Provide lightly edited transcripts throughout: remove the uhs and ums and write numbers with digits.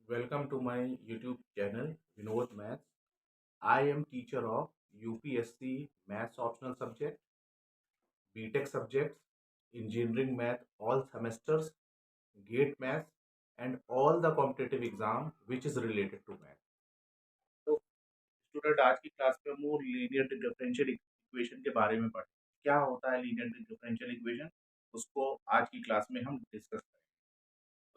Welcome to my YouTube channel Vinod Maths. I am teacher of UPSC Maths optional subject, BTech subjects, Engineering Math all semesters, GATE Maths and all the competitive exam which is related to math. तो student आज की class में हम linear differential equation के बारे में पढ़ें। क्या होता है लीनियर डिफरेंशियल इक्वेशन, उसको आज की क्लास में हम डिस्कस करें।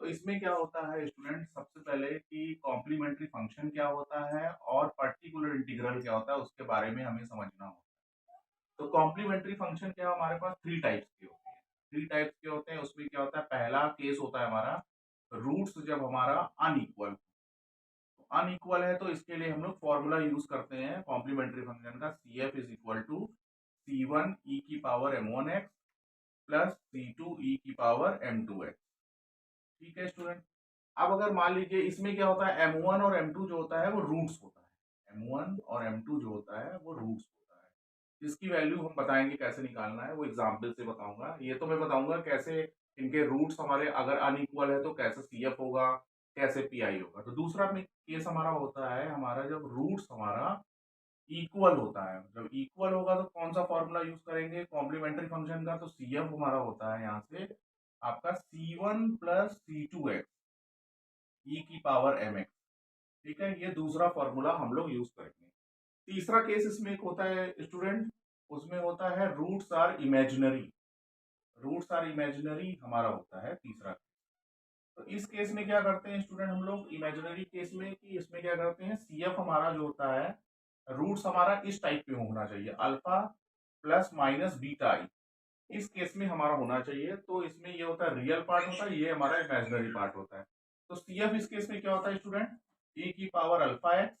तो इसमें क्या होता है स्टूडेंट, सबसे पहले कि कॉम्प्लीमेंट्री फंक्शन क्या होता है और पर्टिकुलर इंटीग्रल क्या होता है उसके बारे में हमें समझना होता है। तो कॉम्प्लीमेंट्री फंक्शन क्या, हमारे पास थ्री टाइप्स के होते हैं। थ्री टाइप्स के होते हैं, उसमें क्या होता है, पहला केस होता है हमारा रूट्स जब हमारा अनइक्वल। अनइक्वल है तो इसके लिए हम लोग फॉर्मूला यूज करते हैं कॉम्प्लीमेंट्री फंक्शन का, C F is equal to C one e की power m one x plus C two e की पावर एम टू एक्स। ठीक है स्टूडेंट। अब अगर मान लीजिए इसमें क्या होता है, M1 और M2 जो होता है वो रूट्स होता है। M1 और M2 जो होता है वो रूट्स होता है। इसकी वैल्यू हम बताएंगे कैसे निकालना है, वो एग्जाम्पल से बताऊंगा। ये तो मैं बताऊंगा कैसे इनके रूट्स हमारे अगर अनइक्वल है तो कैसे CF होगा, कैसे PI होगा। तो दूसरा में केस हमारा होता है, हमारा जब रूट्स हमारा इक्वल होता है। जब इक्वल होगा तो कौन सा फॉर्मूला यूज करेंगे कॉम्प्लीमेंट्री फंक्शन का, तो CF हमारा होता है यहाँ से आपका C1 प्लस C2x ई की पावर एम एक्स। ठीक है, ये दूसरा फॉर्मूला हम लोग यूज करेंगे। तीसरा केस इसमें एक होता है स्टूडेंट, उसमें होता है roots are imaginary. Roots are imaginary हमारा होता है तीसरा। तो इस केस में क्या करते हैं स्टूडेंट हम लोग इमेजिनरी केस में, कि इसमें क्या करते हैं, CF हमारा जो होता है, रूट्स हमारा इस टाइप पे होना चाहिए, अल्फा प्लस माइनस बीटा आई। इस केस में हमारा होना चाहिए। तो इसमें ये होता है रियल पार्ट होता है, ये हमारा इमेजिनरी पार्ट होता है। तो CF इस केस में क्या होता है स्टूडेंट, e की पावर अल्फा एक्स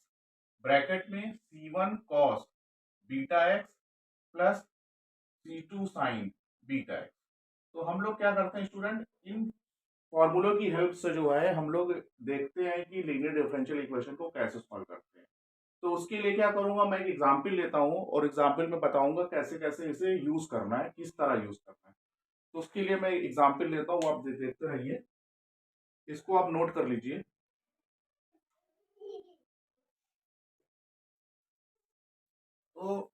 ब्रैकेट में C1 cos beta x plus C2 sign beta x. तो हम लोग क्या करते हैं स्टूडेंट, इन फॉर्मूलों की हेल्प से जो है हम लोग देखते हैं कि लीनियर डिफरेंशियल इक्वेशन को कैसे सॉल्व करते हैं। तो उसके लिए क्या करूंगा, मैं एक एग्जाम्पल लेता हूं और एग्जाम्पल में बताऊंगा कैसे कैसे इसे यूज करना है, किस तरह यूज करना है। तो उसके लिए मैं एग्जाम्पल लेता हूँ, आप देखते रहिए, इसको आप नोट कर लीजिए। तो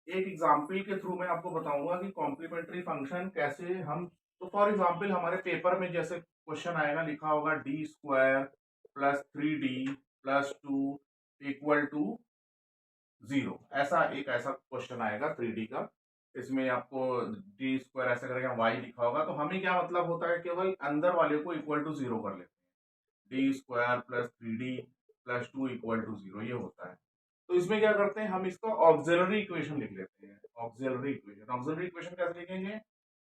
एक एग्जाम्पल के थ्रू मैं आपको बताऊंगा कि कॉम्प्लीमेंट्री फंक्शन कैसे हम। तो फॉर एग्जाम्पल हमारे पेपर में जैसे क्वेश्चन आएगा, लिखा होगा D square plus 3D plus 2 equal to 0। ऐसा क्वेश्चन आएगा 3D का। इसमें आपको डी स्क्वायर ऐसा करेगा, वाई लिखा होगा। तो हमें क्या मतलब होता है, केवल अंदर वाले को इक्वल टू 0 कर लेते हैं। D square plus 3D plus 2 equal to 0 ये होता है। तो इसमें क्या करते हैं, हम इसको ऑक्सिलरी इक्वेशन लिख लेते हैं। ऑक्सिलरी इक्वेशन कैसे लिखेंगे,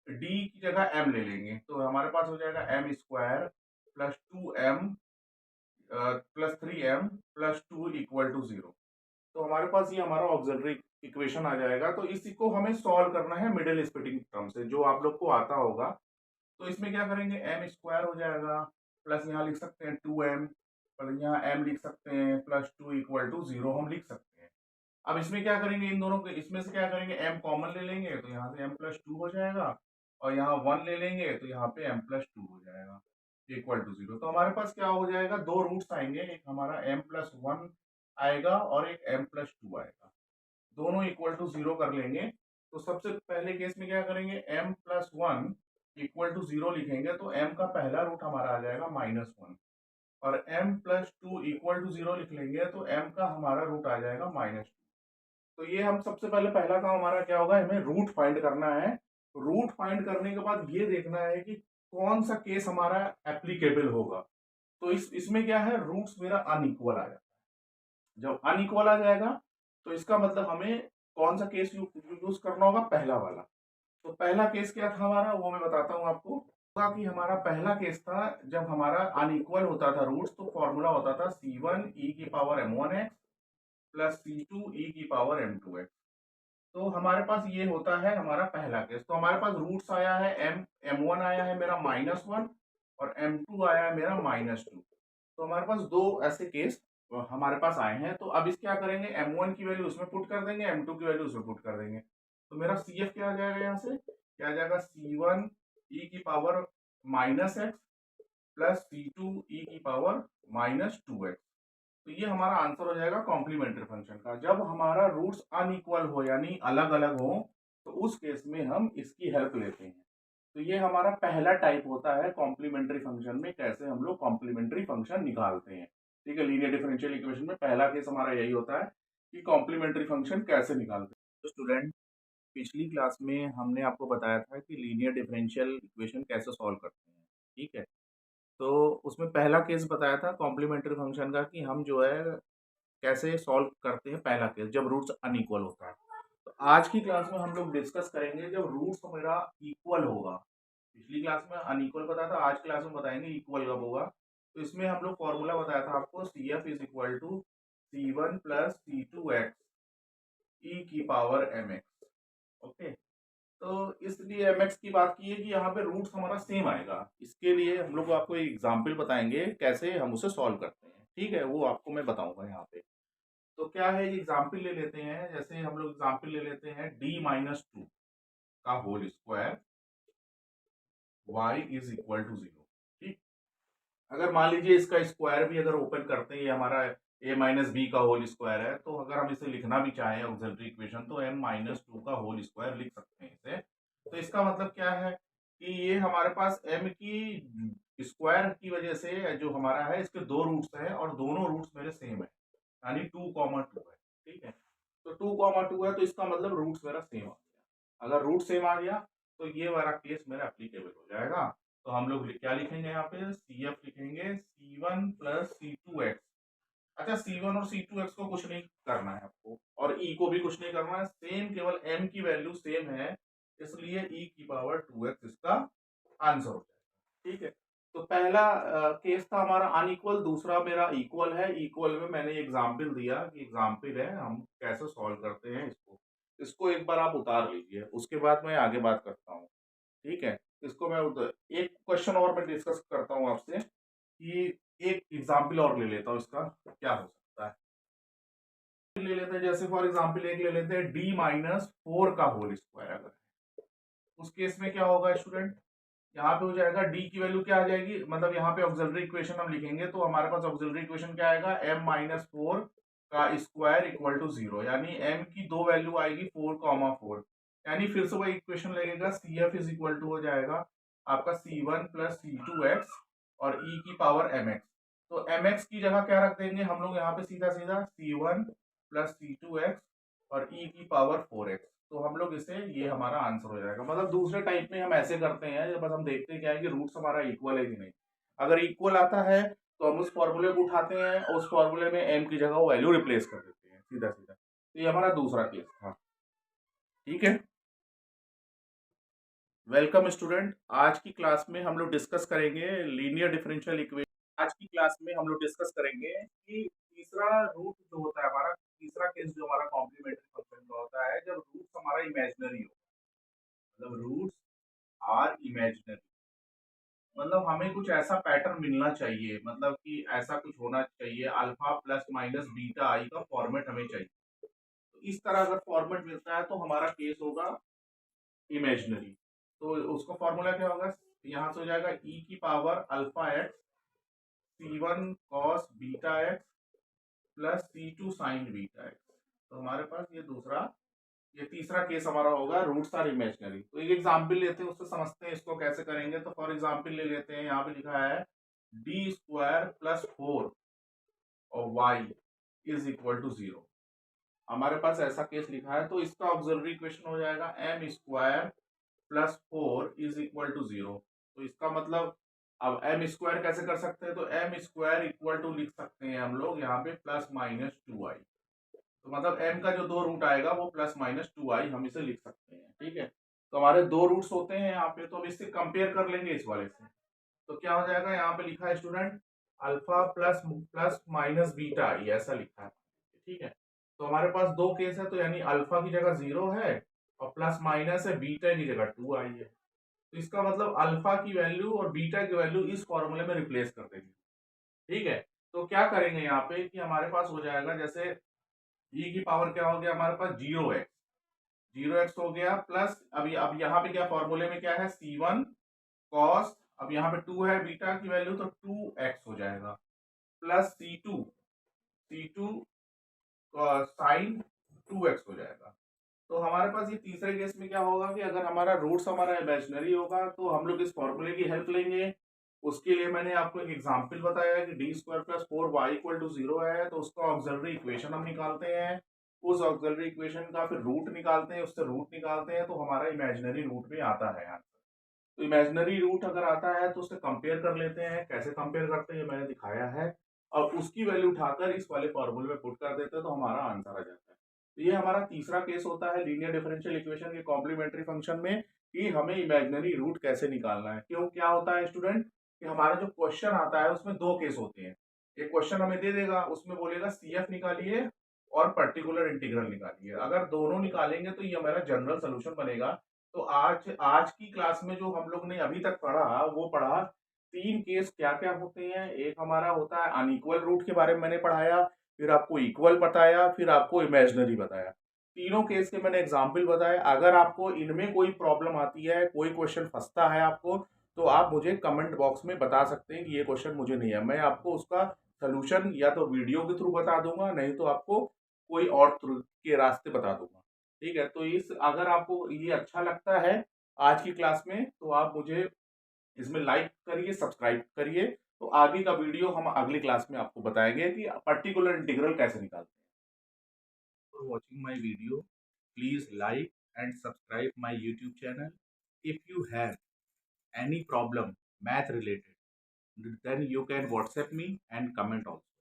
डी की जगह एम ले लेंगे, तो हमारे पास हो जाएगा M square plus 2m plus 3m plus 2 equal to 0। तो हमारे पास ये हमारा ऑक्सिलरी इक्वेशन आ जाएगा। तो इसी को हमें सॉल्व करना है मिडिल स्प्लिटिंग टर्म से, जो आप लोग को आता होगा। तो इसमें क्या करेंगे, एम स्क्वायर हो जाएगा प्लस यहाँ लिख सकते हैं 2m, और यहाँ m लिख सकते हैं प्लस 2 इक्वल टू 0 हम लिख सकते हैं। अब इसमें क्या करेंगे, इन दोनों के इसमें से क्या करेंगे, m कॉमन ले लेंगे तो यहाँ से m प्लस 2 हो जाएगा, और यहाँ 1 ले लेंगे तो यहाँ पे m प्लस 2 हो जाएगा इक्वल टू 0। तो हमारे पास क्या हो जाएगा, दो रूट्स आएंगे, एक हमारा m प्लस 1 आएगा और एक m प्लस 2 आएगा। दोनों इक्वल टू 0 कर लेंगे। तो सबसे पहले केस में क्या करेंगे, m प्लस 1 इक्वल टू 0 लिखेंगे तो m का पहला रूट हमारा आ जाएगा -1, और m प्लस 2 इक्वल टू 0 लिख लेंगे तो m का हमारा रूट आ जाएगा -2। तो ये हम सबसे पहले पहला काम हमारा क्या होगा, हमें रूट फाइंड करना है। रूट फाइंड करने के बाद ये देखना है कि कौन सा केस हमारा एप्लीकेबल होगा। तो इसमें क्या है, रूट्स मेरा अनइक्वल आ जाता है। जब अनइक्वल आ जाएगा तो इसका मतलब हमें कौन सा केस यूज करना होगा, पहला वाला। तो पहला केस क्या था हमारा, वो मैं बताता हूँ आपको। कि हमारा पहला केस था जब हमारा अनइक्वल होता था रूट्स, तो फॉर्मूला होता था C1 e की power m1x plus C2 e की पावर m2x। तो हमारे पास ये होता है हमारा पहला केस। तो हमारे पास रूट्स आया है m1 आया है मेरा -1 और m2 आया है मेरा -2। तो हमारे पास दो ऐसे केस हमारे पास आए हैं। तो अब इस क्या करेंगे, m1 की वैल्यू उसमें पुट कर देंगे, m2 की वैल्यू उसमें पुट कर देंगे। तो मेरा CF क्या आ जाएगा, यहाँ से क्या आ जाएगा, C1 e की power -x plus C2 e की पावर माइनस 2x। तो ये हमारा आंसर हो जाएगा कॉम्प्लीमेंट्री फंक्शन का। जब हमारा रूट्स अनइक्वल हो यानी अलग अलग हो तो उस केस में हम इसकी हेल्प लेते हैं। तो ये हमारा पहला टाइप होता है कॉम्प्लीमेंट्री फंक्शन में, कैसे हम लोग कॉम्प्लीमेंट्री फंक्शन निकालते हैं। ठीक है, लीनियर डिफरेंशियल इक्वेशन में पहला केस हमारा यही होता है कि कॉम्प्लीमेंट्री फंक्शन कैसे निकालते हैं। तो स्टूडेंट, पिछली क्लास में हमने आपको बताया था कि लीनियर डिफरेंशियल इक्वेशन कैसे सॉल्व करते हैं। ठीक है, तो उसमें पहला केस बताया था कॉम्प्लीमेंट्री फंक्शन का कि हम जो है कैसे सॉल्व करते हैं। पहला केस जब रूट्स अनइक्वल होता है। तो आज की क्लास में हम लोग डिस्कस करेंगे जब रूट्स मेरा इक्वल होगा। पिछली क्लास में अनइक्वल बताया था, आज क्लास में बताएंगे इक्वल कब होगा। तो इसमें हम लोग फॉर्मूला बताया था आपको, C F is equal to C1 plus C2x e की पावर एम एक्स। ओके, तो इसलिए एम एक्स की बात की है कि यहाँ पे रूट्स हमारा सेम आएगा। इसके लिए हम लोग आपको एक एग्जाम्पल बताएंगे कैसे हम उसे सॉल्व करते हैं। ठीक है, वो आपको मैं बताऊंगा यहाँ पे। तो क्या है, एग्जाम्पल ले लेते हैं। जैसे हम लोग एग्जाम्पल ले लेते हैं D-2 का whole square y is equal to 0। ठीक, अगर मान लीजिए इसका स्क्वायर भी अगर ओपन करते हैं, ये हमारा a माइनस बी का होल स्क्वायर है, तो अगर हम इसे लिखना भी चाहें ऑक्सिलरी इक्वेशन तो m-2 का होल स्क्वायर लिख सकते हैं इसे। तो इसका मतलब क्या है कि ये हमारे पास m की स्क्वायर की वजह से जो हमारा है इसके दो रूट्स हैं और दोनों रूट्स मेरे सेम है, यानी 2,2 है। ठीक है, तो 2,2 है तो इसका मतलब रूट्स मेरा सेम आ गया। अगर रूट सेम आ गया तो ये वाला केस मेरा एप्लीकेबल हो जाएगा। तो हम लोग क्या लिखेंगे यहाँ पे, सी एफ लिखेंगे C1 प्लस C2x। अच्छा, C1 और C2x को कुछ नहीं करना है आपको, और E को भी कुछ नहीं करना है, सेम, केवल M की वैल्यू सेम है, इसलिए E की पावर 2x इसका आंसर हो जाएगा। ठीक है, तो पहला केस था हमारा अनइक्वल, दूसरा मेरा इक्वल है। इक्वल में मैंने एग्जाम्पल दिया कि एग्जाम्पल है, हम कैसे सॉल्व करते हैं इसको। इसको एक बार आप उतार लीजिए, उसके बाद मैं आगे बात करता हूँ। ठीक है, इसको मैं एक क्वेश्चन और मैं डिस्कस करता हूँ आपसे कि एक एग्जाम्पल और ले लेता हूँ इसका क्या हो सकता है। ले लेते हैं, जैसे फॉर एग्जाम्पल एक ले लेते हैं D-4 का होल स्क्वायर। अगर उस केस में क्या होगा स्टूडेंट, यहाँ पे हो जाएगा डी की वैल्यू क्या आ जाएगी, मतलब यहाँ पे ऑक्सिलरी इक्वेशन हम लिखेंगे तो हमारे पास ऑक्सिलरी इक्वेशन क्या आएगा, m-4 का स्क्वायर इक्वल टू 0, यानी m की दो वैल्यू आएगी 4,4। यानी फिर से वही इक्वेशन लगेगा, C F is equal to हो जाएगा आपका C1 प्लस C2x और e की पावर mx। तो mx की जगह क्या रख देंगे हम लोग यहाँ पे, सीधा सीधा C1 प्लस C2x और e की पावर 4x। तो हम लोग इसे, ये हमारा आंसर हो जाएगा। मतलब दूसरे टाइप में हम ऐसे करते हैं, बस हम देखते हैं क्या है कि रूट्स हमारा इक्वल है कि नहीं। अगर इक्वल आता है तो हम उस फॉर्मूले को उठाते हैं और उस फॉर्मूले में m की जगह वो वैल्यू रिप्लेस कर देते हैं, सीधा सीधा। तो ये हमारा दूसरा केस था। ठीक है, वेलकम स्टूडेंट। आज की क्लास में हम लोग डिस्कस करेंगे लीनियर डिफरेंशियल इक्वेशन। आज की क्लास में हम लोग डिस्कस करेंगे कि तीसरा रूट जो होता है हमारा, तीसरा केस जो हमारा कॉम्प्लीमेंट्री फंक्शन का होता है, जब रूट्स हमारा इमेजिनरी हो, मतलब रूट्स आर इमेजिनरी। मतलब हमें कुछ ऐसा पैटर्न मिलना चाहिए, मतलब कि ऐसा कुछ होना चाहिए, अल्फा प्लस माइनस बीटा आई का फॉर्मेट हमें चाहिए। तो इस तरह अगर फॉर्मेट मिलता है तो हमारा केस होगा इमेजिनरी। तो उसका फॉर्मूला क्या होगा, यहाँ से हो जाएगा ई की power alpha x C1 cos beta x plus C2 sign beta x. तो हमारे पास ये दूसरा, ये तीसरा केस हमारा होगा रूट्स आर इमेजिनरी। तो एक एग्जांपल लेते हैं, उससे समझते हैं इसको कैसे करेंगे। तो फॉर एग्जांपल ले लेते हैं, यहाँ पे लिखा है डी स्क्वायर प्लस 4 और वाई इज इक्वल टू 0। हमारे पास ऐसा केस लिखा है, तो इसका ऑक्सिलरी इक्वेशन हो जाएगा M square plus 4 is equal to 0। तो इसका मतलब, अब एम स्क्वायर कैसे कर सकते हैं, तो एम स्क्वायर इक्वल टू लिख सकते हैं हम लोग यहाँ पे प्लस माइनस 2i। तो मतलब m का जो दो रूट आएगा वो प्लस माइनस 2i हम इसे लिख सकते हैं। ठीक है, तो हमारे दो रूट्स होते हैं यहाँ पे, तो हम इससे कंपेयर कर लेंगे इस वाले से। तो क्या हो जाएगा, यहाँ पे लिखा है student alpha plus plus minus beta i, ऐसा लिखा है। ठीक है, तो हमारे पास दो केस है, तो यानी अल्फा की जगह 0 है और प्लस माइनस है, बीटा की जगह 2 आई है। तो इसका मतलब अल्फा की वैल्यू और बीटा की वैल्यू इस फॉर्मूले में रिप्लेस कर देंगे। ठीक है, तो क्या करेंगे यहाँ पे कि हमारे पास हो जाएगा, जैसे ई की पावर क्या हो गया हमारे पास 0x, 0x हो गया प्लस, अभी अब यहाँ पे क्या फॉर्मूले में क्या है, C1 कॉस, अब यहाँ पे 2 है बीटा की वैल्यू तो 2x हो जाएगा। प्लस C2 साइन 2x हो जाएगा। तो हमारे पास ये तीसरे केस में क्या होगा कि अगर हमारा रूट्स हमारा इमेजिनरी होगा तो हम लोग इस फॉर्मूले की हेल्प लेंगे। उसके लिए मैंने आपको एक एग्जांपल बताया कि डी स्क्वायर प्लस 4y = 0 है, तो उसका ऑक्सिलरी इक्वेशन हम निकालते हैं। उस ऑक्सिलरी इक्वेशन का फिर रूट निकालते हैं, उससे रूट निकालते हैं, तो हमारा इमेजिनरी रूट में आता है आंसर। तो इमेजिनरी रूट अगर आता है तो उससे कंपेयर कर लेते हैं। कैसे कंपेयर करते हैं मैंने दिखाया है, और उसकी वैल्यू उठाकर इस वाले फॉर्मूले में पुट कर देते हैं, तो हमारा आंसर आ जाता है। तो ये हमारा तीसरा केस होता है लीनियर डिफरेंशियल इक्वेशन के कॉम्प्लीमेंट्री फंक्शन में, कि हमें इमेजिनरी रूट कैसे निकालना है। क्यों, क्या होता है स्टूडेंट, कि हमारा जो क्वेश्चन आता है उसमें दो केस होते हैं। एक क्वेश्चन हमें दे देगा, उसमें बोलेगा CF निकालिए और पर्टिकुलर इंटीग्रल निकालिए। अगर दोनों निकालेंगे तो ये हमारा जनरल सोल्यूशन बनेगा। तो आज आज की क्लास में जो हम लोग ने अभी तक पढ़ा, वो पढ़ा तीन केस क्या क्या होते हैं। एक हमारा होता है अनइक्वल रूट के बारे में मैंने पढ़ाया, फिर आपको इक्वल बताया, फिर आपको इमेजिनरी बताया। तीनों केस के मैंने एग्जाम्पल बताए। अगर आपको इनमें कोई प्रॉब्लम आती है, कोई क्वेश्चन फंसता है आपको, तो आप मुझे कमेंट बॉक्स में बता सकते हैं कि ये क्वेश्चन मुझे नहीं है। मैं आपको उसका सोल्यूशन या तो वीडियो के थ्रू बता दूंगा, नहीं तो आपको कोई और थ्रू के रास्ते बता दूंगा। ठीक है, तो इस अगर आपको ये अच्छा लगता है आज की क्लास में, तो आप मुझे इसमें लाइक करिए, सब्सक्राइब करिए। तो आगे का वीडियो हम अगली क्लास में आपको बताएंगे कि पर्टिकुलर इंटीग्रल कैसे निकालते हैं। For watching my video, please like and subscribe my YouTube channel. If you have any problem math related, then you can WhatsApp me and comment also.